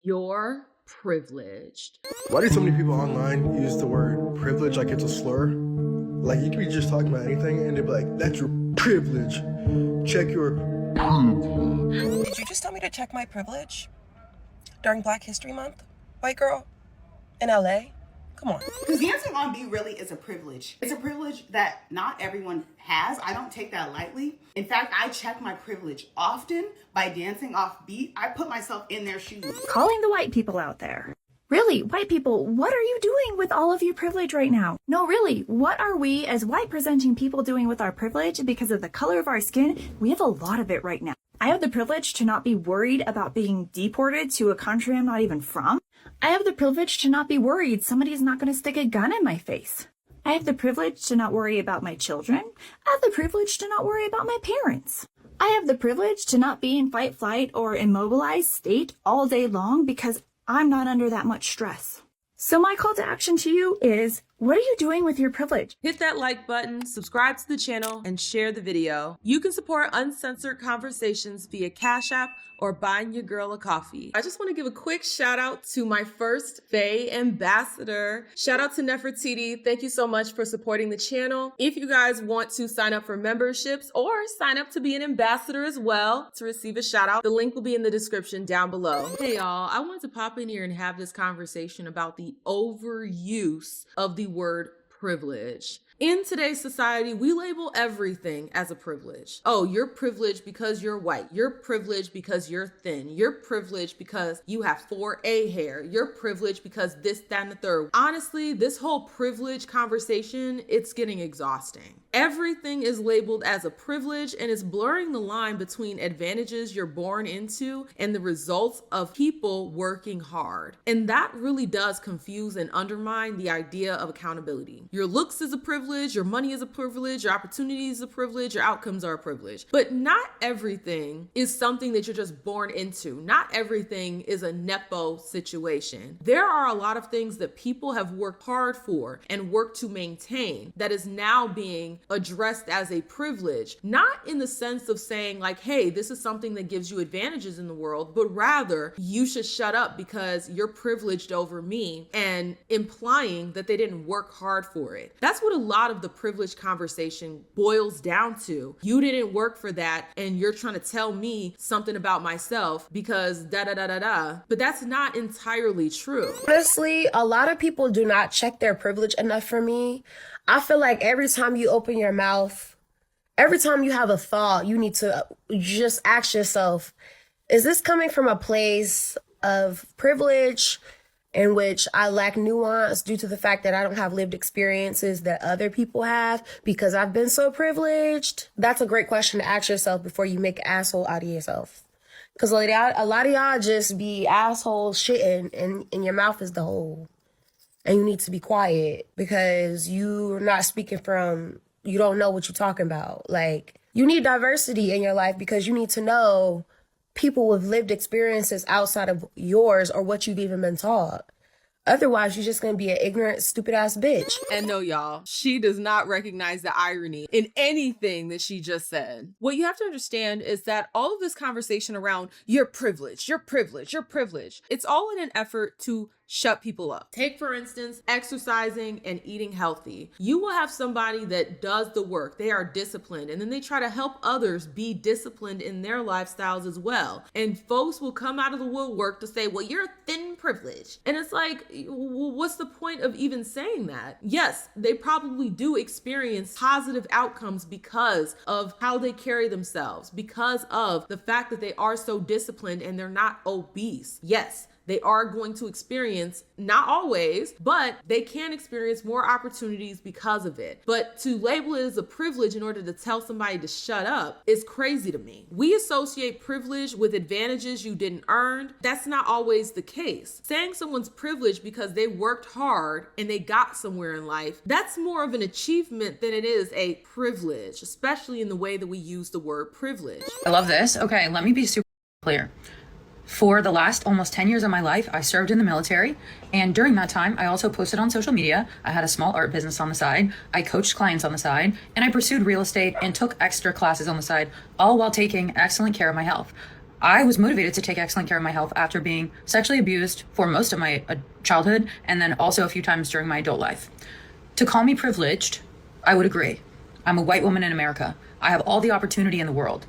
You're privileged. Why do so many people online use the word privilege like it's a slur? Like, you could be just talking about anything and they'd be like, that's your privilege. Check your privilege. Did you just tell me to check my privilege? During Black History Month? White girl? In LA? Come on. Because dancing on beat really is a privilege. It's a privilege that not everyone has. I don't take that lightly. In fact, I check my privilege often by dancing off beat. I put myself in their shoes. Calling the white people out there. Really, white people, what are you doing with all of your privilege right now? No, really, what are we as white presenting people doing with our privilege because of the color of our skin? We have a lot of it right now. I have the privilege to not be worried about being deported to a country I'm not even from. I have the privilege to not be worried somebody's not going to stick a gun in my face. I have the privilege to not worry about my children. I have the privilege to not worry about my parents. I have the privilege to not be in fight, flight, or immobilized state all day long because I'm not under that much stress. So my call to action to you is, what are you doing with your privilege? Hit that like button, subscribe to the channel, and share the video. You can support uncensored conversations via Cash App or buying your girl a coffee. I just want to give a quick shout out to my first Faye ambassador. Shout out to Nefertiti. Thank you so much for supporting the channel. If you guys want to sign up for memberships or sign up to be an ambassador as well to receive a shout out, the link will be in the description down below. Hey y'all, I wanted to pop in here and have this conversation about the overuse of the word privilege. In today's society, we label everything as a privilege. Oh, you're privileged because you're white. You're privileged because you're thin. You're privileged because you have 4A hair. You're privileged because this, that, and the third. Honestly, this whole privilege conversation, it's getting exhausting. Everything is labeled as a privilege and it's blurring the line between advantages you're born into and the results of people working hard. And that really does confuse and undermine the idea of accountability. Your looks is a privilege, your money is a privilege, your opportunity is a privilege, your outcomes are a privilege. But not everything is something that you're just born into. Not everything is a Nepo situation. There are a lot of things that people have worked hard for and worked to maintain that is now being addressed as a privilege, not in the sense of saying like, hey, this is something that gives you advantages in the world, but rather you should shut up because you're privileged over me, and implying that they didn't work hard for it. That's what a lot of the privilege conversation boils down to. You didn't work for that and you're trying to tell me something about myself because da da da da da. But that's not entirely true. Honestly, a lot of people do not check their privilege enough for me. I feel like every time you open your mouth, every time you have a thought, you need to just ask yourself, is this coming from a place of privilege in which I lack nuance due to the fact that I don't have lived experiences that other people have because I've been so privileged? That's a great question to ask yourself before you make an asshole out of yourself. Because like, a lot of y'all just be asshole shitting and your mouth is the hole. And you need to be quiet because you're not speaking from, you don't know what you're talking about. Like, you need diversity in your life because you need to know people with lived experiences outside of yours or what you've even been taught. Otherwise, you're just going to be an ignorant, stupid ass bitch. And no, y'all, she does not recognize the irony in anything that she just said. What you have to understand is that all of this conversation around you're privileged, you're privileged, you're privileged, it's all in an effort to shut people up. Take, for instance, exercising and eating healthy. You will have somebody that does the work. They are disciplined, and then they try to help others be disciplined in their lifestyles as well. And folks will come out of the woodwork to say, well, you're thin privilege. And it's like, what's the point of even saying that? Yes, they probably do experience positive outcomes because of how they carry themselves, because of the fact that they are so disciplined and they're not obese. Yes, they are going to experience, not always, but they can experience more opportunities because of it. But to label it as a privilege in order to tell somebody to shut up is crazy to me. We associate privilege with advantages you didn't earn. That's not always the case. Saying someone's privileged because they worked hard and they got somewhere in life, that's more of an achievement than it is a privilege, especially in the way that we use the word privilege. I love this. Okay, let me be super clear. For the last almost 10 years of my life, I served in the military. And during that time, I also posted on social media. I had a small art business on the side. I coached clients on the side. And I pursued real estate and took extra classes on the side, all while taking excellent care of my health. I was motivated to take excellent care of my health after being sexually abused for most of my childhood and then also a few times during my adult life. To call me privileged, I would agree. I'm a white woman in America. I have all the opportunity in the world.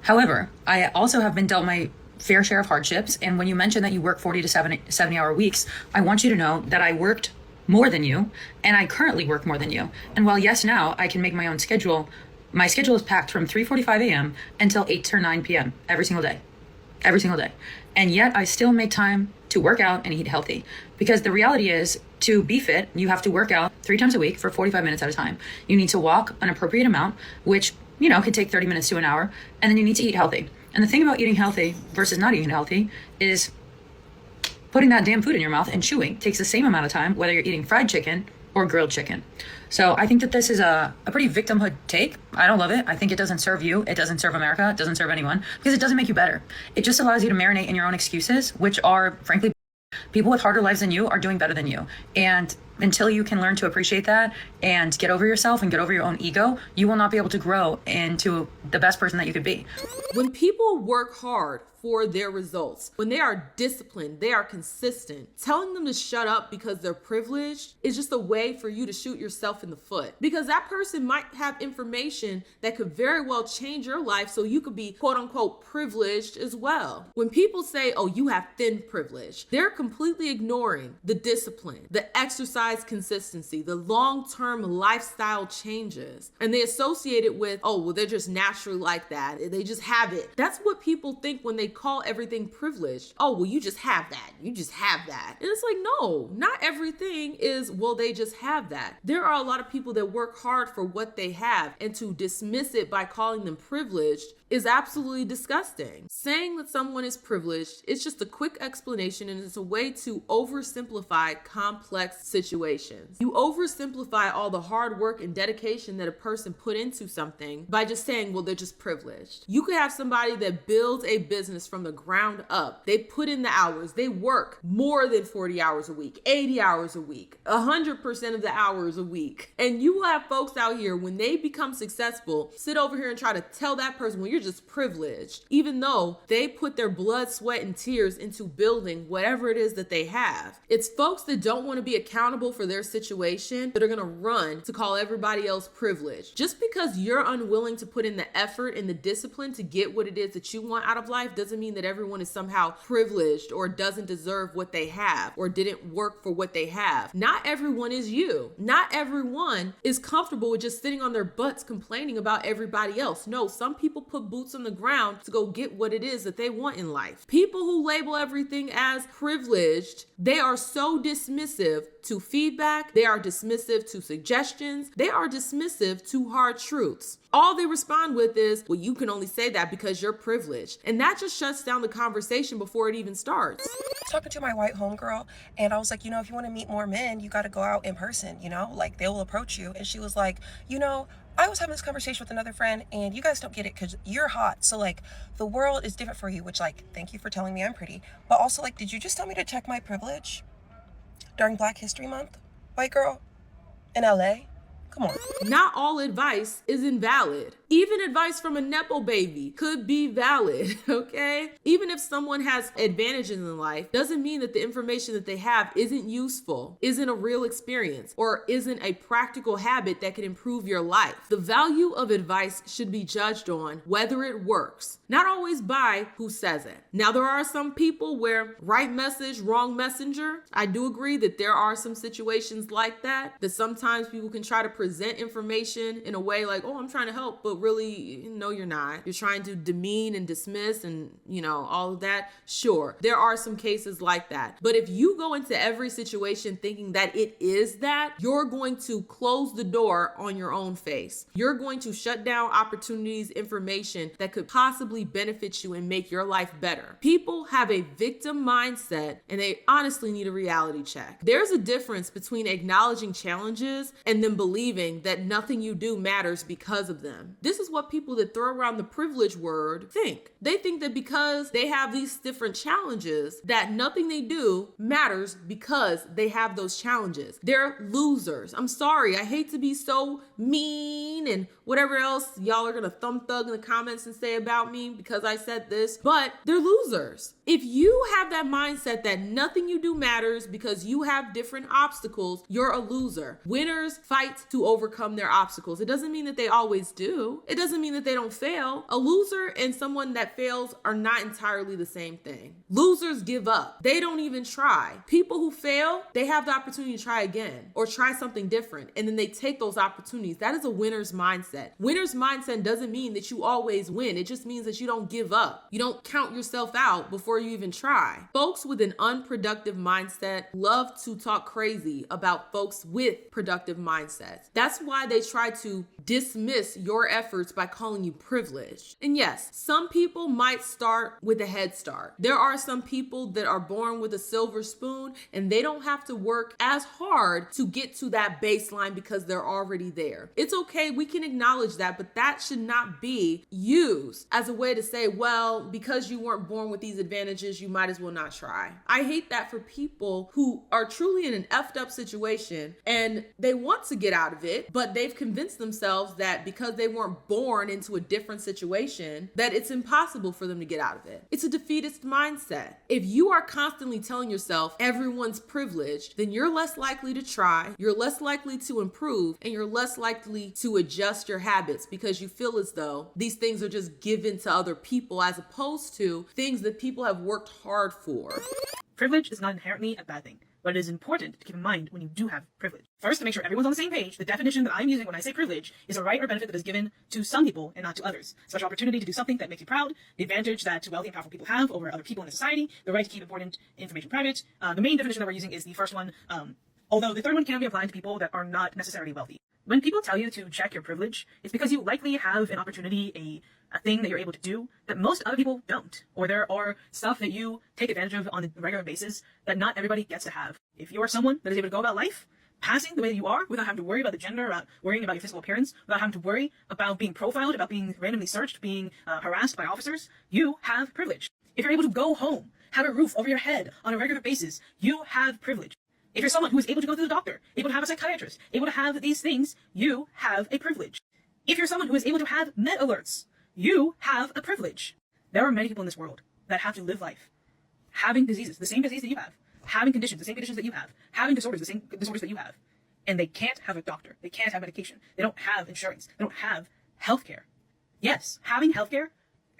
However, I also have been dealt my fair share of hardships. And when you mentioned that you work 40 to 70 hour weeks, I want you to know that I worked more than you and I currently work more than you. And while yes, now I can make my own schedule, my schedule is packed from 3:45 a.m. until 8 or 9 p.m. every single day. And yet I still make time to work out and eat healthy, because the reality is, to be fit, you have to work out 3 times a week for 45 minutes at a time. You need to walk an appropriate amount, which, could take 30 minutes to an hour. And then you need to eat healthy. And the thing about eating healthy versus not eating healthy is putting that damn food in your mouth and chewing takes the same amount of time, whether you're eating fried chicken or grilled chicken. So I think that this is a pretty victimhood take. I don't love it. I think it doesn't serve you. It doesn't serve America. It doesn't serve anyone, because it doesn't make you better. It just allows you to marinate in your own excuses, which are, frankly, people with harder lives than you are doing better than you. And until you can learn to appreciate that and get over yourself and get over your own ego, you will not be able to grow into the best person that you could be. When people work hard for their results, when they are disciplined, they are consistent, telling them to shut up because they're privileged is just a way for you to shoot yourself in the foot, because that person might have information that could very well change your life so you could be quote unquote privileged as well. When people say, oh, you have thin privilege, they're completely ignoring the discipline, the exercise consistency, the long-term lifestyle changes, and they associate it with, oh, well, they're just naturally like that. They just have it. That's what people think when they call everything privileged. Oh, well, you just have that. You just have that. And it's like, no, not everything is, well, they just have that. There are a lot of people that work hard for what they have, and to dismiss it by calling them privileged is absolutely disgusting. Saying that someone is privileged is just a quick explanation, and it's a way to oversimplify complex situations. You oversimplify all the hard work and dedication that a person put into something by just saying, well, they're just privileged. You could have somebody that builds a business from the ground up. They put in the hours. They work more than 40 hours a week, 80 hours a week, 100% of the hours a week. And you will have folks out here, when they become successful, sit over here and try to tell that person, well, you're just privileged, even though they put their blood, sweat, and tears into building whatever it is that they have. It's folks that don't want to be accountable for their situation that are going to run to call everybody else privileged. Just because you're unwilling to put in the effort and the discipline to get what it is that you want out of life doesn't mean that everyone is somehow privileged or doesn't deserve what they have or didn't work for what they have. Not everyone is you. Not everyone is comfortable with just sitting on their butts complaining about everybody else. No, some people put boots on the ground to go get what it is that they want in life. People who label everything as privileged, they are so dismissive to feedback. They are dismissive to suggestions. They are dismissive to hard truths. All they respond with is, well, you can only say that because you're privileged. And that just shuts down the conversation before it even starts. Talking to my white homegirl, and I was like, if you want to meet more men, you got to go out in person, like they will approach you. And she was like, I was having this conversation with another friend, and you guys don't get it because you're hot. So like the world is different for you, which like, thank you for telling me I'm pretty. But also like, did you just tell me to check my privilege during Black History Month, white girl in LA? Come on. Not all advice is invalid. Even advice from a Nepo baby could be valid, okay? Even if someone has advantages in life, doesn't mean that the information that they have isn't useful, isn't a real experience, or isn't a practical habit that can improve your life. The value of advice should be judged on whether it works, not always by who says it. Now, there are some people where right message, wrong messenger. I do agree that there are some situations like that sometimes people can try to present information in a way like, oh, I'm trying to help, but really, no, you're not. You're trying to demean and dismiss and, all of that. Sure, there are some cases like that. But if you go into every situation thinking that it is that, you're going to close the door on your own face. You're going to shut down opportunities, information that could possibly benefit you and make your life better. People have a victim mindset, and they honestly need a reality check. There's a difference between acknowledging challenges and then believing believing that nothing you do matters because of them. This is what people that throw around the privilege word think. They think that because they have these different challenges, that nothing they do matters because they have those challenges. They're losers. I'm sorry. I hate to be so mean and whatever else y'all are gonna thumb thug in the comments and say about me because I said this, but they're losers. If you have that mindset that nothing you do matters because you have different obstacles, you're a loser. Winners fight to overcome their obstacles. It doesn't mean that they always do. It doesn't mean that they don't fail. A loser and someone that fails are not entirely the same thing. Losers give up. They don't even try. People who fail, they have the opportunity to try again or try something different, and then they take those opportunities. That is a winner's mindset. Winner's mindset doesn't mean that you always win. It just means that you don't give up. You don't count yourself out before you even try. Folks with an unproductive mindset love to talk crazy about folks with productive mindsets. That's why they try to dismiss your efforts by calling you privileged. And yes, some people might start with a head start. There are some people that are born with a silver spoon and they don't have to work as hard to get to that baseline because they're already there. It's okay, we can acknowledge that, but that should not be used as a way to say, well, because you weren't born with these advantages, you might as well not try. I hate that for people who are truly in an effed up situation and they want to get out of it, but they've convinced themselves that because they weren't born into a different situation, that it's impossible for them to get out of it. It's a defeatist mindset. If you are constantly telling yourself everyone's privileged, then you're less likely to try, you're less likely to improve, and you're less likely to adjust your habits because you feel as though these things are just given to other people as opposed to things that people have worked hard for. Privilege is not inherently a bad thing, but it is important to keep in mind when you do have privilege. First, to make sure everyone's on the same page, the definition that I'm using when I say privilege is a right or benefit that is given to some people and not to others. Special opportunity to do something that makes you proud, the advantage that wealthy and powerful people have over other people in a society, the right to keep important information private. The main definition that we're using is the first one, although the third one can be applied to people that are not necessarily wealthy. When people tell you to check your privilege, it's because you likely have an opportunity, a thing that you're able to do that most other people don't. Or there are stuff that you take advantage of on a regular basis that not everybody gets to have. If you are someone that is able to go about life passing the way that you are without having to worry about the gender, without worrying about your physical appearance, without having to worry about being profiled, about being randomly searched, being harassed by officers, you have privilege. If you're able to go home, have a roof over your head on a regular basis, you have privilege. If you're someone who is able to go to the doctor, able to have a psychiatrist, able to have these things, you have a privilege. If you're someone who is able to have med alerts, you have a privilege. There are many people in this world that have to live life having diseases, the same disease that you have, having conditions, the same conditions that you have, having disorders, the same disorders that you have, and they can't have a doctor, they can't have medication, they don't have insurance, they don't have healthcare. Yes, having healthcare,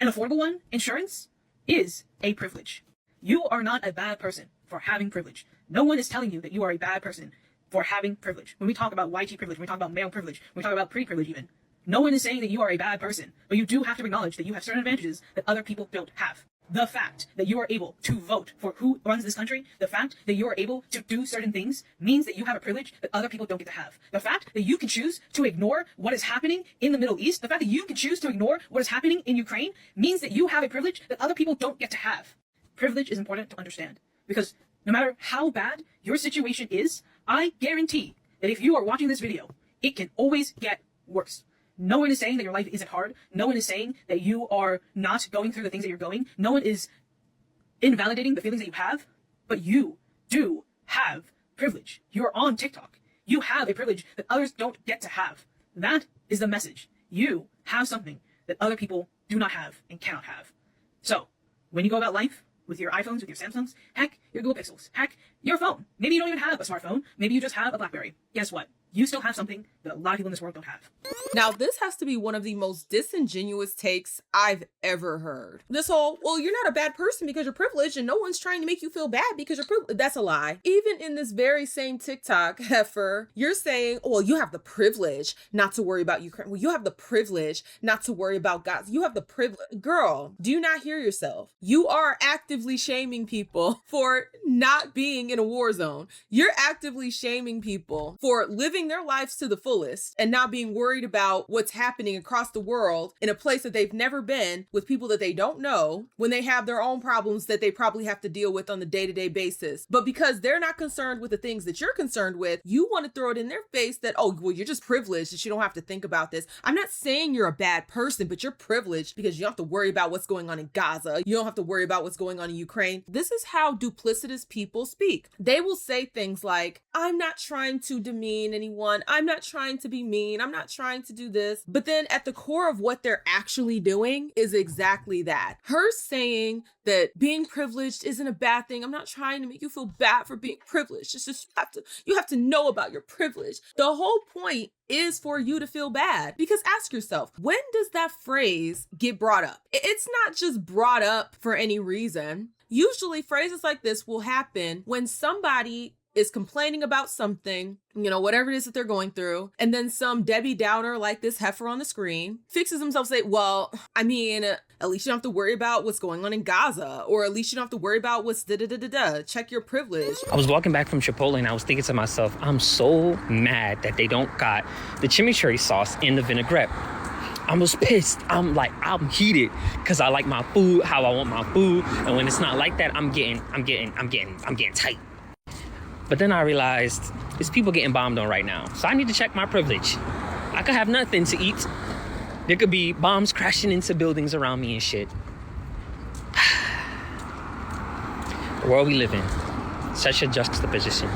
an affordable one, insurance, is a privilege. You are not a bad person for having privilege. No one is telling you that you are a bad person for having privilege. When we talk about YT privilege, when we talk about male privilege, when we talk about pre-privilege even, no one is saying that you are a bad person, but you do have to acknowledge that you have certain advantages that other people don't have. The fact that you are able to vote for who runs this country, the fact that you are able to do certain things means that you have a privilege that other people don't get to have. The fact that you can choose to ignore what is happening in the Middle East, the fact that you can choose to ignore what is happening in Ukraine means that you have a privilege that other people don't get to have. Privilege is important to understand because no matter how bad your situation is, I guarantee that if you are watching this video, it can always get worse. No one is saying that your life isn't hard. No one is saying that you are not going through the things that you're going. No one is invalidating the feelings that you have, but you do have privilege. You're on TikTok. You have a privilege that others don't get to have. That is the message. You have something that other people do not have and cannot have. So, when you go about life, with your iPhones, with your Samsungs, heck, your Google Pixels, heck, your phone. Maybe you don't even have a smartphone. Maybe you just have a BlackBerry. Guess what? You still have something that a lot of people in this world don't have. Now, this has to be one of the most disingenuous takes I've ever heard. This whole, well, you're not a bad person because you're privileged and no one's trying to make you feel bad because you're privileged. That's a lie. Even in this very same TikTok, heifer, you're saying, oh, well, you have the privilege not to worry about Ukraine. Well, you have the privilege not to worry about God. You have the privilege. Girl, do you not hear yourself? You are actively shaming people for not being in a war zone. You're actively shaming people for living living their lives to the fullest and not being worried about what's happening across the world in a place that they've never been with people that they don't know, when they have their own problems that they probably have to deal with on the day-to-day basis. But because they're not concerned with the things that you're concerned with, you want to throw it in their face that, oh, well, you're just privileged that you don't have to think about this. I'm not saying you're a bad person, but you're privileged because you don't have to worry about what's going on in Gaza. You don't have to worry about what's going on in Ukraine. This is how duplicitous people speak. They will say things like, I'm not trying to demean anyone. I'm not trying to be mean. I'm not trying to do this. But then at the core of what they're actually doing is exactly that. Her saying that being privileged isn't a bad thing. I'm not trying to make you feel bad for being privileged. It's just you have to know about your privilege. The whole point is for you to feel bad, because ask yourself, when does that phrase get brought up? It's not just brought up for any reason. Usually phrases like this will happen when somebody is complaining about something, whatever it is that they're going through, and then some Debbie Downer like this heifer on the screen fixes himself, say, well, I mean, at least you don't have to worry about what's going on in Gaza, or at least you don't have to worry about what's da-da-da-da-da. Check your privilege. I was walking back from Chipotle and I was thinking to myself, I'm so mad that they don't got the chimichurri sauce in the vinaigrette. I was pissed. I'm heated because I like my food how I want my food, and when it's not like that, I'm getting tight. But then I realized there's people getting bombed on right now. So I need to check my privilege. I could have nothing to eat. There could be bombs crashing into buildings around me and shit. The world we live in. Such a juxtaposition.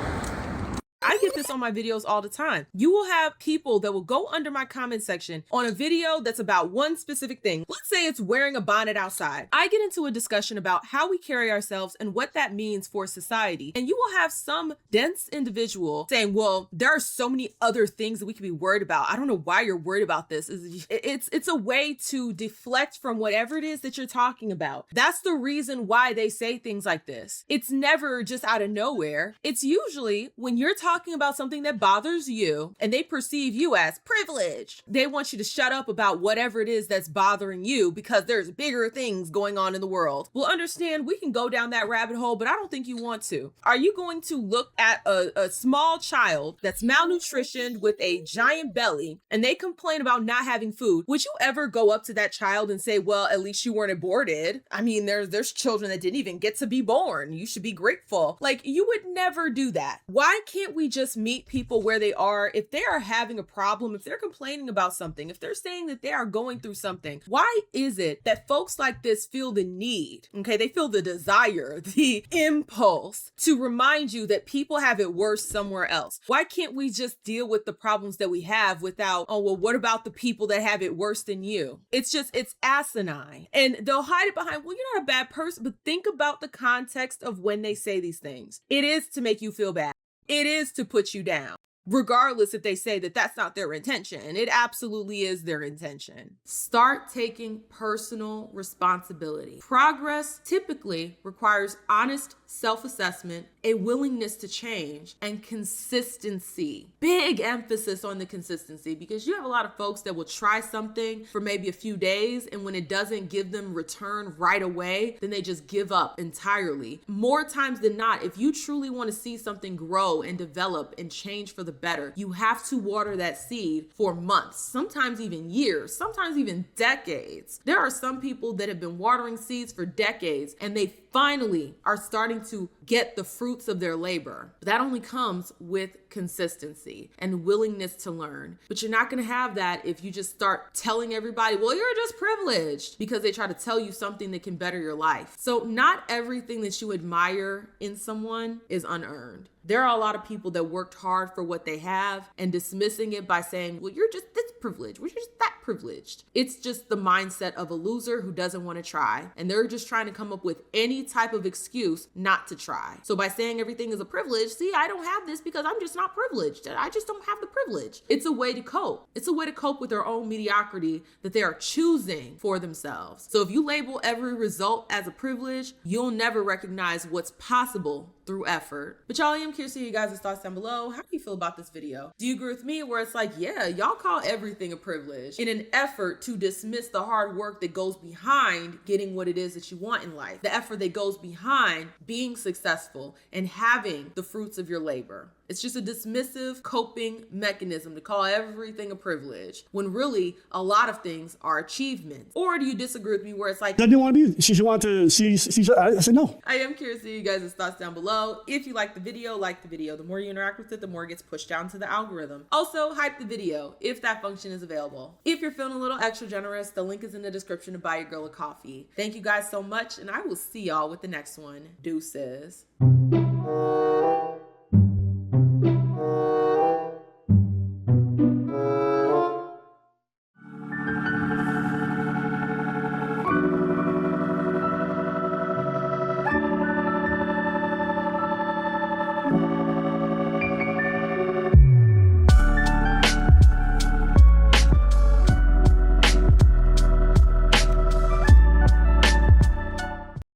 I get this on my videos all the time. You will have people that will go under my comment section on a video that's about one specific thing. Let's say it's wearing a bonnet outside. I get into a discussion about how we carry ourselves and what that means for society. And you will have some dense individual saying, well, there are so many other things that we could be worried about. I don't know why you're worried about this. It's a way to deflect from whatever it is that you're talking about. That's the reason why they say things like this. It's never just out of nowhere. It's usually when you're talking about something that bothers you and they perceive you as privileged. They want you to shut up about whatever it is that's bothering you because there's bigger things going on in the world. Well, understand, we can go down that rabbit hole, but I don't think you want to. Are you going to look at a small child that's malnutritioned with a giant belly and they complain about not having food? Would you ever go up to that child and say, well, at least you weren't aborted? I mean, there's children that didn't even get to be born. You should be grateful. Like, you would never do that. Why can't we just meet people where they are? If they are having a problem, if they're complaining about something, if they're saying that they are going through something, why is it that folks like this feel the need, okay, they feel the desire, the impulse to remind you that people have it worse somewhere else? Why can't we just deal with the problems that we have without, oh, well, what about the people that have it worse than you? It's asinine. And they'll hide it behind, well, you're not a bad person, but think about the context of when they say these things. It is to make you feel bad. It is to put you down, regardless if they say that that's not their intention. It absolutely is their intention. Start taking personal responsibility. Progress typically requires honest self-assessment, a willingness to change, and consistency. Big emphasis on the consistency, because you have a lot of folks that will try something for maybe a few days, and when it doesn't give them return right away, then they just give up entirely. More times than not, if you truly want to see something grow and develop and change for the better, you have to water that seed for months, sometimes even years, sometimes even decades. There are some people that have been watering seeds for decades, and they finally are starting to get the fruits of their labor. But that only comes with consistency and willingness to learn. But you're not going to have that if you just start telling everybody, well, you're just privileged, because they try to tell you something that can better your life. So not everything that you admire in someone is unearned. There are a lot of people that worked hard for what they have, and dismissing it by saying, well, you're just this privileged, we're just that privileged. It's just the mindset of a loser who doesn't want to try. And they're just trying to come up with any type of excuse not to try. So by saying everything is a privilege, see, I don't have this because I'm just not privileged. I just don't have the privilege. It's a way to cope. It's a way to cope with their own mediocrity that they are choosing for themselves. So if you label every result as a privilege, you'll never recognize what's possible through effort. But y'all, I am curious to hear you guys' thoughts down below. How do you feel about this video? Do you agree with me where it's like, yeah, y'all call everything a privilege in an effort to dismiss the hard work that goes behind getting what it is that you want in life, the effort that goes behind being successful and having the fruits of your labor. It's just a dismissive coping mechanism to call everything a privilege when really a lot of things are achievements. Or do you disagree with me where it's like, I didn't want to be, she wanted to see, I said no. I am curious to hear you guys' thoughts down below. If you like the video, the more you interact with it, the more it gets pushed down to the algorithm. Also, hype the video if that function is available. If you're feeling a little extra generous, the link is in the description to buy your girl a coffee. Thank you guys so much, and I will see y'all with the next one. Deuces.